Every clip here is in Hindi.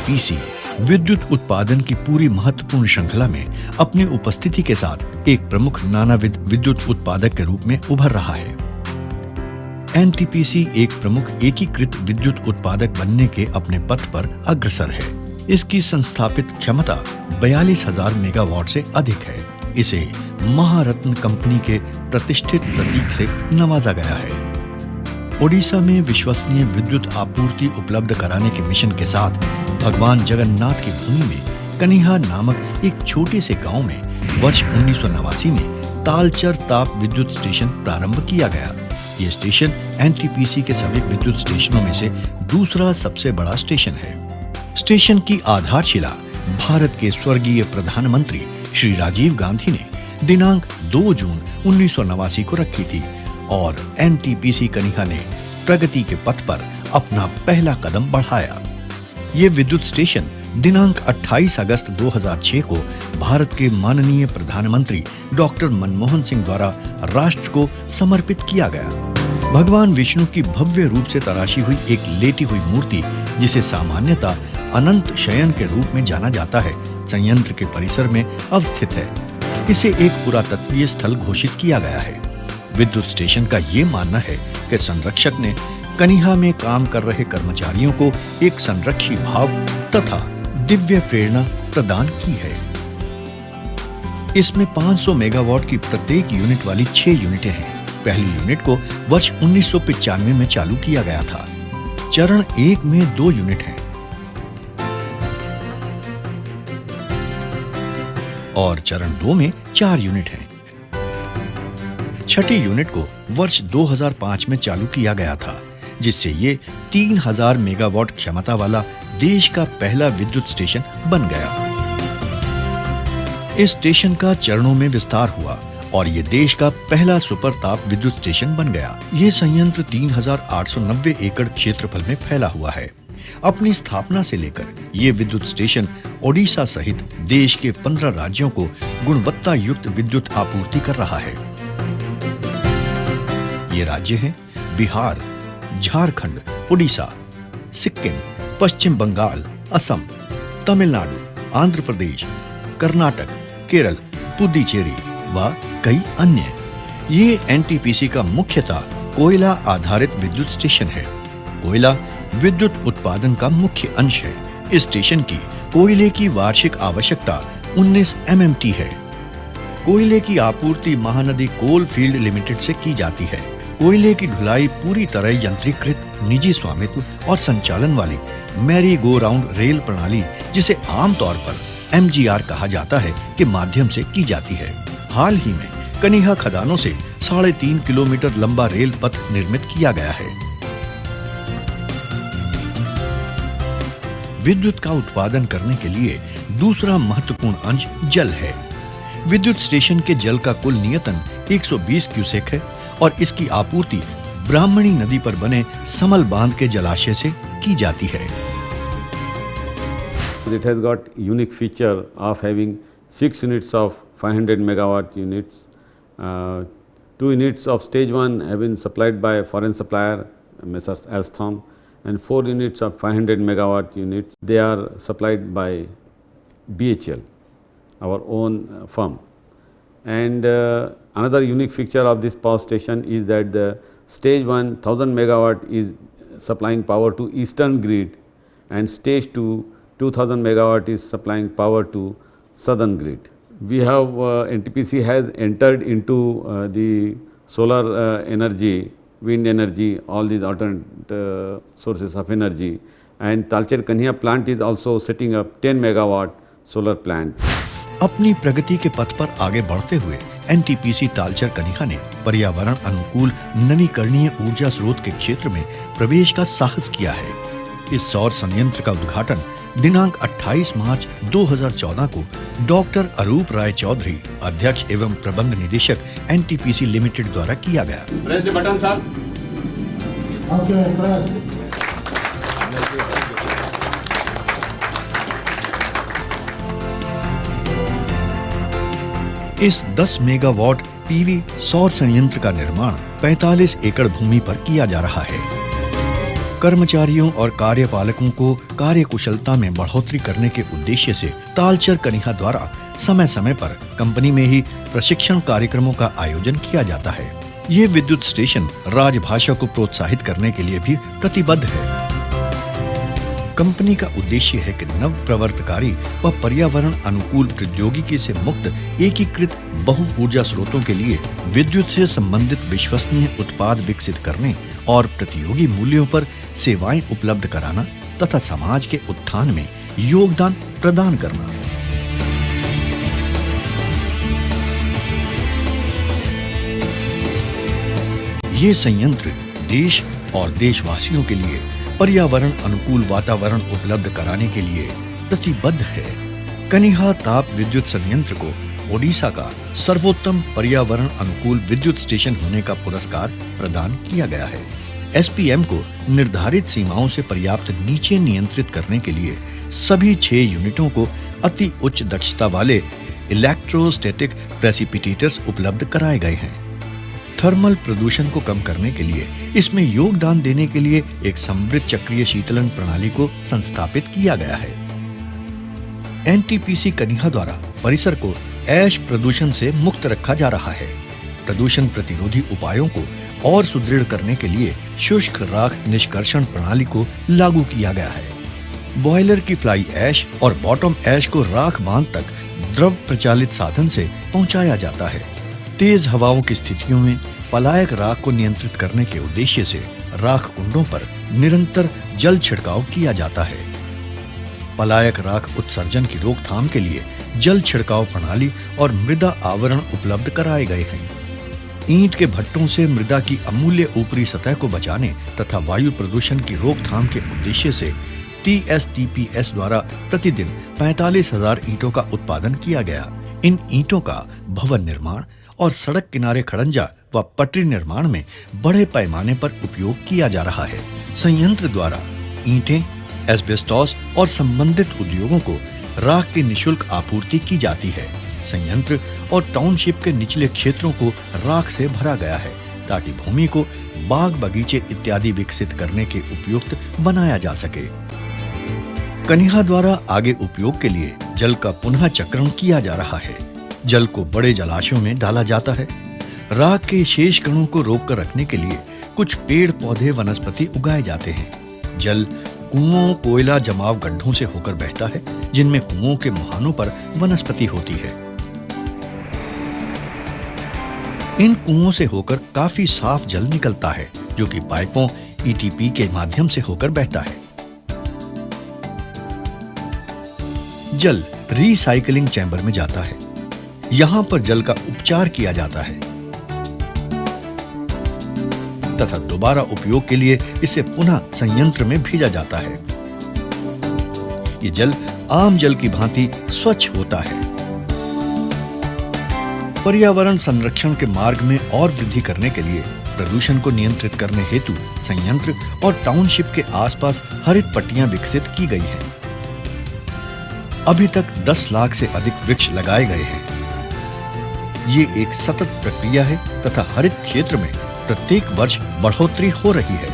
एनटीपीसी विद्युत उत्पादन की पूरी महत्वपूर्ण श्रृंखला में अपनी उपस्थिति के साथ एक प्रमुख नानाविध विद्युत उत्पादक के रूप में उभर रहा है। एनटीपीसी एक प्रमुख एकीकृत विद्युत उत्पादक बनने के अपने पथ पर अग्रसर है। इसकी संस्थापित क्षमता 42,000 मेगावाट से अधिक है। इसे महारत्न कंपनी के प्रतिष्ठित प्रतीक से नवाजा गया है। ओडिशा में विश्वसनीय विद्युत आपूर्ति उपलब्ध कराने के मिशन के साथ भगवान जगन्नाथ की भूमि में कनिहा नामक एक छोटे से गांव में वर्ष 1989 में तालचर ताप विद्युत स्टेशन प्रारंभ किया गया। ये स्टेशन एनटीपीसी के सभी विद्युत स्टेशनों में से दूसरा सबसे बड़ा स्टेशन है। स्टेशन की आधारशिला भारत के स्वर्गीय प्रधानमंत्री श्री राजीव गांधी ने दिनांक 2 जून 1989 को रखी थी और एनटीपीसी कनिहा ने प्रगति के पथ पर अपना पहला कदम बढ़ाया। ये विद्युत स्टेशन दिनांक 28 अगस्त 2006 को भारत के माननीय प्रधानमंत्री डॉक्टर मनमोहन सिंह द्वारा राष्ट्र को समर्पित किया गया। भगवान विष्णु की भव्य रूप से तराशी हुई एक लेटी हुई मूर्ति, जिसे सामान्यतः अनंत शयन के रूप में जाना जाता है, संयंत्र के परिसर में अवस्थित है। इसे एक पुरातत्वीय स्थल घोषित किया गया है। विद्युत स्टेशन का ये मानना है कि संरक्षक ने कनिहा में काम कर रहे कर्मचारियों को एक संरक्षी भाव तथा दिव्य प्रेरणा प्रदान की है। इसमें 500 मेगावाट की प्रत्येक यूनिट वाली 6 यूनिटें हैं। पहली यूनिट को वर्ष 1995 में चालू किया गया था। चरण 1 में 2 यूनिट हैं और चरण 2 में 4 यूनिट हैं। छठी यूनिट को वर्ष 2005 में चालू किया गया था, जिससे ये 3000 मेगावाट क्षमता वाला देश का पहला विद्युत स्टेशन बन गया। इस स्टेशन का चरणों में विस्तार हुआ और ये देश का पहला सुपर ताप विद्युत स्टेशन बन गया। ये संयंत्र 3890 एकड़ क्षेत्रफल में फैला हुआ है। अपनी स्थापना से लेकर ये विद्युत स्टेशन ओडिशा सहित देश के 15 राज्यों को गुणवत्ता युक्त विद्युत आपूर्ति कर रहा है। ये राज्य हैं बिहार, झारखंड, उड़ीसा, सिक्किम, पश्चिम बंगाल, असम, तमिलनाडु, आंध्र प्रदेश, कर्नाटक, केरल, पुडुचेरी व कई अन्य। ये एनटीपीसी का मुख्यतः कोयला आधारित विद्युत स्टेशन है। कोयला विद्युत उत्पादन का मुख्य अंश है। इस स्टेशन की कोयले की वार्षिक आवश्यकता 19 MMT है। कोयले की आपूर्ति महानदी कोल फील्ड लिमिटेड से की जाती है। कोयले की ढुलाई पूरी तरह यंत्रीकृत निजी स्वामित्व और संचालन वाली मैरी गो राउंड रेल प्रणाली, जिसे आमतौर पर MGR कहा जाता है, के माध्यम से की जाती है। हाल ही में कनिहा खदानों से 3.5 किलोमीटर लंबा रेल पथ निर्मित किया गया है। विद्युत का उत्पादन करने के लिए दूसरा महत्वपूर्ण अंश जल है। विद्युत स्टेशन के जल का कुल नियतन 120 क्यूसेक है और इसकी आपूर्ति ब्राह्मणी नदी पर बने समल बांध के जलाशय से की जाती है। It has got unique feature of having 6 units of 500 megawatt units. 2 units of stage 1 have been supplied by foreign supplier Messrs. Alstom, and 4 units of 500 megawatt units, they are supplied by BHEL, our own firm. And another unique feature of this power station is that the stage 1 1000 megawatt is supplying power to eastern grid, and stage 2 2000 megawatt is supplying power to southern grid. We have NTPC has entered into the solar energy, wind energy, all these alternate sources of energy, and Talcher Kaniha plant is also setting up 10 megawatt solar plant. अपनी प्रगति के पथ पर आगे बढ़ते हुए एनटीपीसी तालचर कनिहा ने पर्यावरण अनुकूल नवीकरणीय ऊर्जा स्रोत के क्षेत्र में प्रवेश का साहस किया है। इस सौर संयंत्र का उद्घाटन दिनांक 28 मार्च 2014 को डॉक्टर अरूप राय चौधरी, अध्यक्ष एवं प्रबंध निदेशक एनटीपीसी लिमिटेड द्वारा किया गया। Press the button, sir. Okay, press. इस 10 मेगावाट पीवी सौर संयंत्र का निर्माण 45 एकड़ भूमि पर किया जा रहा है। कर्मचारियों और कार्यपालकों को कार्यकुशलता में बढ़ोतरी करने के उद्देश्य से तालचर कनिहा द्वारा समय समय पर कंपनी में ही प्रशिक्षण कार्यक्रमों का आयोजन किया जाता है। ये विद्युत स्टेशन राजभाषा को प्रोत्साहित करने के लिए भी प्रतिबद्ध है। कंपनी का उद्देश्य है कि नव प्रवर्तकारी व पर्यावरण अनुकूल प्रौद्योगिकी से मुक्त एकीकृत बहु ऊर्जा स्रोतों के लिए विद्युत से संबंधित विश्वसनीय उत्पाद विकसित करने और प्रतियोगी मूल्यों पर सेवाएं उपलब्ध कराना तथा समाज के उत्थान में योगदान प्रदान करना। ये संयंत्र देश और देशवासियों के लिए पर्यावरण अनुकूल वातावरण उपलब्ध कराने के लिए प्रतिबद्ध है। कनिहा ताप विद्युत संयंत्र को ओडिशा का सर्वोत्तम पर्यावरण अनुकूल विद्युत स्टेशन होने का पुरस्कार प्रदान किया गया है। एसपीएम को निर्धारित सीमाओं से पर्याप्त नीचे नियंत्रित करने के लिए सभी 6 यूनिटों को अति उच्च दक्षता वाले इलेक्ट्रोस्टैटिक प्रेसिपिटेटर्स उपलब्ध कराए गए हैं। थर्मल प्रदूषण को कम करने के लिए इसमें योगदान देने के लिए एक समृद्ध चक्रीय शीतलन प्रणाली को संस्थापित किया गया है। एनटीपीसी कनिहा द्वारा परिसर को ऐश प्रदूषण से मुक्त रखा जा रहा है। प्रदूषण प्रतिरोधी उपायों को और सुदृढ़ करने के लिए शुष्क राख निष्कर्षण प्रणाली को लागू किया गया है। बॉयलर की फ्लाई ऐश और बॉटम ऐश को राख बांध तक द्रव प्रचालित साधन से पहुंचाया जाता है। तेज हवाओं की स्थितियों में पलायक राख को नियंत्रित करने के उद्देश्य से राख कुंडों पर निरंतर जल छिड़काव किया जाता है। पलायक राख उत्सर्जन की रोकथाम के लिए जल छिड़काव प्रणाली और मृदा आवरण उपलब्ध कराए गए हैं। ईंट के भट्टों से मृदा की अमूल्य ऊपरी सतह को बचाने तथा वायु प्रदूषण की रोकथाम के उद्देश्य से TSTPS द्वारा प्रतिदिन 45,000 ईंटों का उत्पादन किया गया। इन ईंटों का भवन निर्माण और सड़क किनारे खड़ंजा व पटरी निर्माण में बड़े पैमाने पर उपयोग किया जा रहा है। संयंत्र द्वारा ईंटें, एस्बेस्टॉस और संबंधित उद्योगों को राख की निःशुल्क आपूर्ति की जाती है। संयंत्र और टाउनशिप के निचले क्षेत्रों को राख से भरा गया है ताकि भूमि को बाग बगीचे इत्यादि विकसित करने के उपयुक्त बनाया जा सके। कनिहा द्वारा आगे उपयोग के लिए जल का पुनः चक्रण किया जा रहा है। जल को बड़े जलाशयों में डाला जाता है। राख के शेष कणों को रोक कर रखने के लिए कुछ पेड़ पौधे वनस्पति उगाए जाते हैं। जल कुओं कोयला जमाव गड्ढों से होकर बहता है जिनमें कुओं के मुहानों पर वनस्पति होती है। इन कुओं से होकर काफी साफ जल निकलता है जो कि पाइपों ETP के माध्यम से होकर बहता है। जल रिसाइकलिंग चैम्बर में जाता है। यहां पर जल का उपचार किया जाता है तथा दोबारा उपयोग के लिए इसे पुनः संयंत्र में भेजा जाता है। ये जल आम जल की भांति स्वच्छ होता है। पर्यावरण संरक्षण के मार्ग में और वृद्धि करने के लिए प्रदूषण को नियंत्रित करने हेतु संयंत्र और टाउनशिप के आसपास हरित पट्टियां विकसित की गई हैं। अभी तक 10 लाख से अधिक वृक्ष लगाए गए हैं। ये एक सतत प्रक्रिया है तथा हरित क्षेत्र में प्रत्येक वर्ष बढ़ोतरी हो रही है।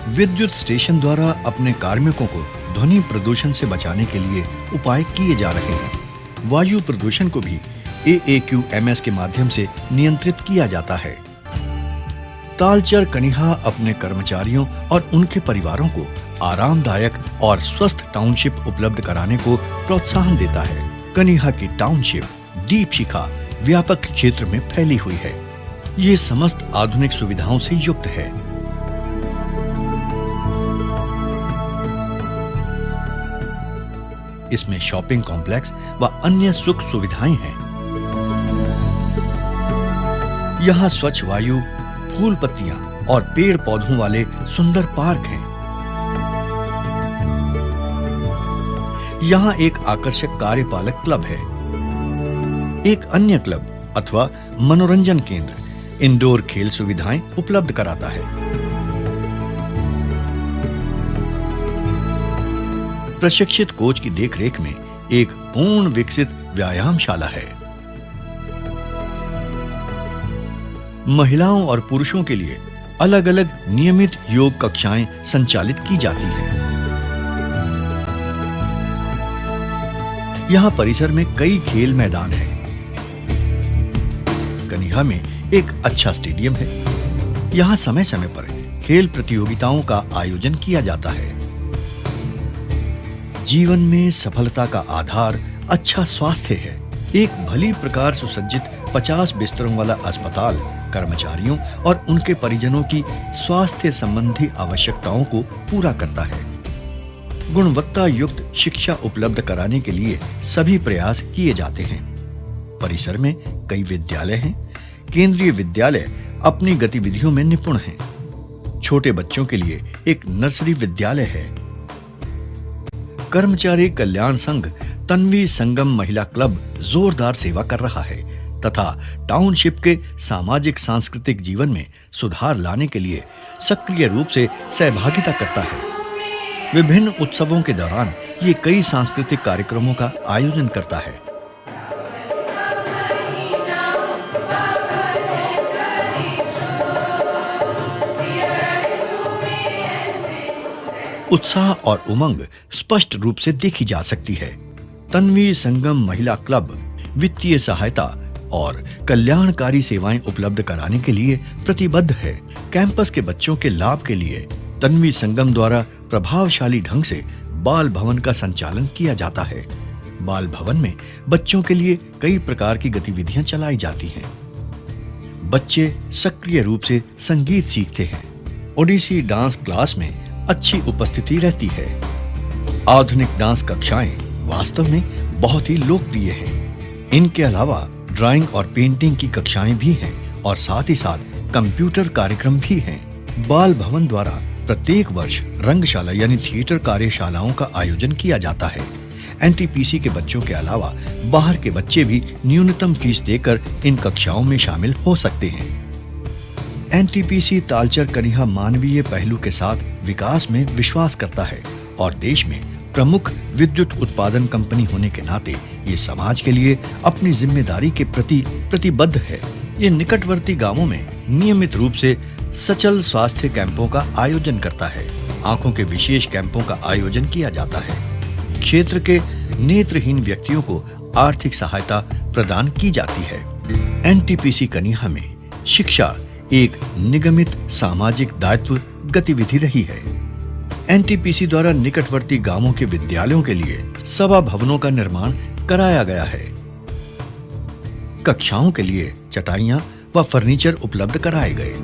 विद्युत स्टेशन द्वारा अपने कार्मिकों को ध्वनि प्रदूषण से बचाने के लिए उपाय किए जा रहे हैं। वायु प्रदूषण को भी AAQMS के माध्यम से नियंत्रित किया जाता है। तालचर कनिहा अपने कर्मचारियों और उनके परिवारों को आरामदायक और स्वस्थ टाउनशिप उपलब्ध कराने को प्रोत्साहन देता है। कनिहा की टाउनशिप दीप शिखा व्यापक क्षेत्र में फैली हुई है। ये समस्त आधुनिक सुविधाओं से युक्त है। इसमें शॉपिंग कॉम्प्लेक्स व अन्य सुख सुविधाएं हैं। यहाँ स्वच्छ वायु, फूल पत्तियां और पेड़ पौधों वाले सुंदर पार्क हैं। यहाँ एक आकर्षक कार्यपालक क्लब है। एक अन्य क्लब अथवा मनोरंजन केंद्र इंडोर खेल सुविधाएं उपलब्ध कराता है। प्रशिक्षित कोच की देखरेख में एक पूर्ण विकसित व्यायामशाला है। महिलाओं और पुरुषों के लिए अलग अलग नियमित योग कक्षाएं संचालित की जाती हैं। यहाँ परिसर में कई खेल मैदान हैं। कनिहा में एक अच्छा स्टेडियम है। यहाँ समय समय पर खेल प्रतियोगिताओं का आयोजन किया जाता है। जीवन में सफलता का आधार अच्छा स्वास्थ्य है। एक भली प्रकार सुसज्जित 50 बिस्तरों वाला अस्पताल कर्मचारियों और उनके परिजनों की स्वास्थ्य संबंधी आवश्यकताओं को पूरा करता है। गुणवत्ता युक्त शिक्षा उपलब्ध कराने के लिए सभी प्रयास किए जाते हैं। परिसर में कई विद्यालय हैं। केंद्रीय विद्यालय अपनी गतिविधियों में निपुण हैं। छोटे बच्चों के लिए एक नर्सरी विद्यालय है। कर्मचारी कल्याण संघ तन्वी संगम महिला क्लब जोरदार सेवा कर रहा है तथा टाउनशिप के सामाजिक सांस्कृतिक जीवन में सुधार लाने के लिए सक्रिय रूप से सहभागिता करता है। विभिन्न उत्सवों के दौरान ये कई सांस्कृतिक कार्यक्रमों का आयोजन करता है। उत्साह और उमंग स्पष्ट रूप से देखी जा सकती है। तन्वी संगम महिला क्लब वित्तीय सहायता और कल्याणकारी सेवाएं उपलब्ध कराने के लिए प्रतिबद्ध है। कैंपस के बच्चों के लाभ के लिए तन्वी संगम द्वारा प्रभावशाली ढंग से बाल भवन का संचालन किया जाता है। बाल भवन में बच्चों के लिए कई प्रकार की गतिविधियां चलाई जाती हैं। बच्चे सक्रिय रूप से संगीत सीखते हैं। ओडिसी डांस क्लास में अच्छी उपस्थिति रहती है। आधुनिक डांस कक्षाएं वास्तव में बहुत ही लोकप्रिय हैं। इनके अलावा ड्राइंग और पेंटिंग की कक्षाएं भी हैं और साथ ही साथ कंप्यूटर कार्यक्रम भी हैं। बाल भवन द्वारा प्रत्येक वर्ष रंगशाला यानी थिएटर कार्यशालाओं का आयोजन किया जाता है। एनटीपीसी के बच्चों के अलावा बाहर के बच्चे भी न्यूनतम फीस देकर इन कक्षाओं में शामिल हो सकते हैं। एनटीपीसी तालचर कनिहा मानवीय पहलू के साथ विकास में विश्वास करता है और देश में प्रमुख विद्युत उत्पादन कंपनी होने के नाते ये समाज के लिए अपनी जिम्मेदारी के प्रति प्रतिबद्ध है। ये निकटवर्ती गांवों में नियमित रूप से सचल स्वास्थ्य कैंपों का आयोजन करता है। आंखों के विशेष कैंपों का आयोजन किया जाता है। क्षेत्र के नेत्रहीन व्यक्तियों को आर्थिक सहायता प्रदान की जाती है। एनटीपीसी कनिहा में शिक्षा एक निगमित सामाजिक दायित्व गतिविधि रही है। एनटीपीसी द्वारा निकटवर्ती गांवों के विद्यालयों के लिए सभा भवनों का निर्माण कराया गया है। कक्षाओं के लिए चटाइयां व फर्नीचर उपलब्ध कराए गए।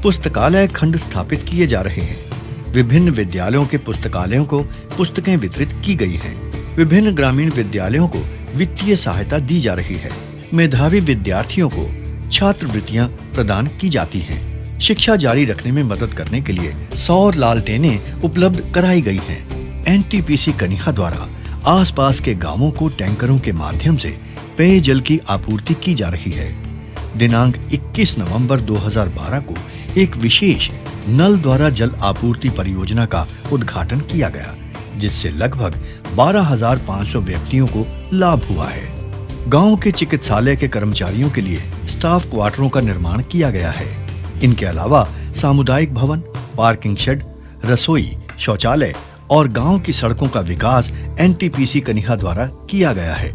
पुस्तकालय खंड स्थापित किए जा रहे हैं। विभिन्न विद्यालयों के पुस्तकालयों को पुस्तकें वितरित की गई हैं। विभिन्न ग्रामीण विद्यालयों को वित्तीय सहायता दी जा रही है। मेधावी विद्यार्थियों को छात्रवृत्तियां प्रदान की जाती हैं। शिक्षा जारी रखने में मदद करने के लिए सौर लालटेनें उपलब्ध कराई गई हैं। एनटीपीसी कनिहा द्वारा आसपास के गांवों को टैंकरों के माध्यम से पेयजल की आपूर्ति की जा रही है। दिनांक 21 नवंबर 2012 को एक विशेष नल द्वारा जल आपूर्ति परियोजना का उद्घाटन किया गया, जिससे लगभग 12,500 व्यक्तियों को लाभ हुआ है। गांव के चिकित्सालय के कर्मचारियों के लिए स्टाफ क्वार्टरों का निर्माण किया गया है। इनके अलावा सामुदायिक भवन, पार्किंग शेड, रसोई, शौचालय और गांव की सड़कों का विकास एनटीपीसी कनिहा द्वारा किया गया है।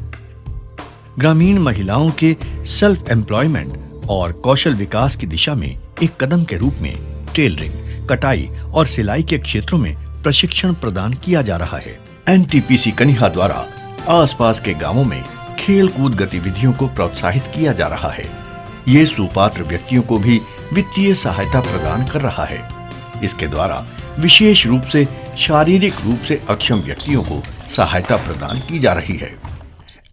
ग्रामीण महिलाओं के सेल्फ एम्प्लॉयमेंट और कौशल विकास की दिशा में एक कदम के रूप में टेलरिंग, कटाई और सिलाई के क्षेत्रों में प्रशिक्षण प्रदान किया जा रहा है। एनटीपीसी कनिहा द्वारा आसपास के गांवों में खेल कूद गतिविधियों को प्रोत्साहित किया जा रहा है। ये सुपात्र व्यक्तियों को भी वित्तीय सहायता प्रदान कर रहा है। इसके द्वारा विशेष रूप से शारीरिक रूप से अक्षम व्यक्तियों को सहायता प्रदान की जा रही है।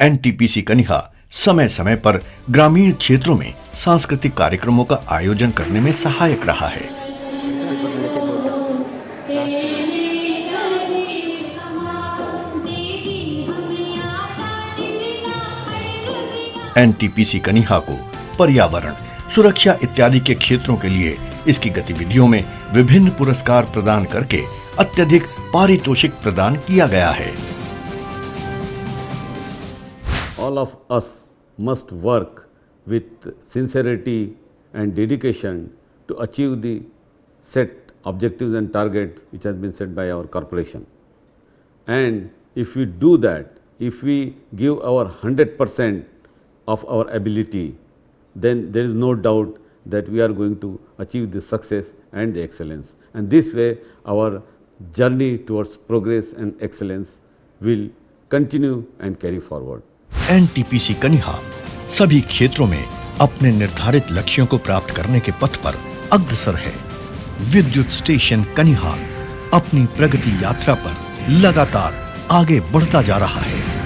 एनटीपीसी कनिहा समय समय पर ग्रामीण क्षेत्रों में सांस्कृतिक कार्यक्रमों का आयोजन करने में सहायक रहा है। एनटीपीसी कनिहा को पर्यावरण, सुरक्षा इत्यादि के क्षेत्रों के लिए इसकी गतिविधियों में विभिन्न पुरस्कार प्रदान करके अत्यधिक पारितोषिक प्रदान किया गया है। All of us must work with sincerity and dedication to achieve the set objectives and target which has been set by our corporation. And if we do that, if we give our 100% of our ability, then there is no doubt that we are going to achieve the success and the excellence. And this way our journey towards progress and excellence will continue and carry forward. NTPC कनिहा सभी क्षेत्रों में अपने निर्धारित लक्ष्यों को प्राप्त करने के पथ पर अग्रसर है। विद्युत स्टेशन कनिहा अपनी प्रगति यात्रा पर लगातार आगे बढ़ता जा रहा है।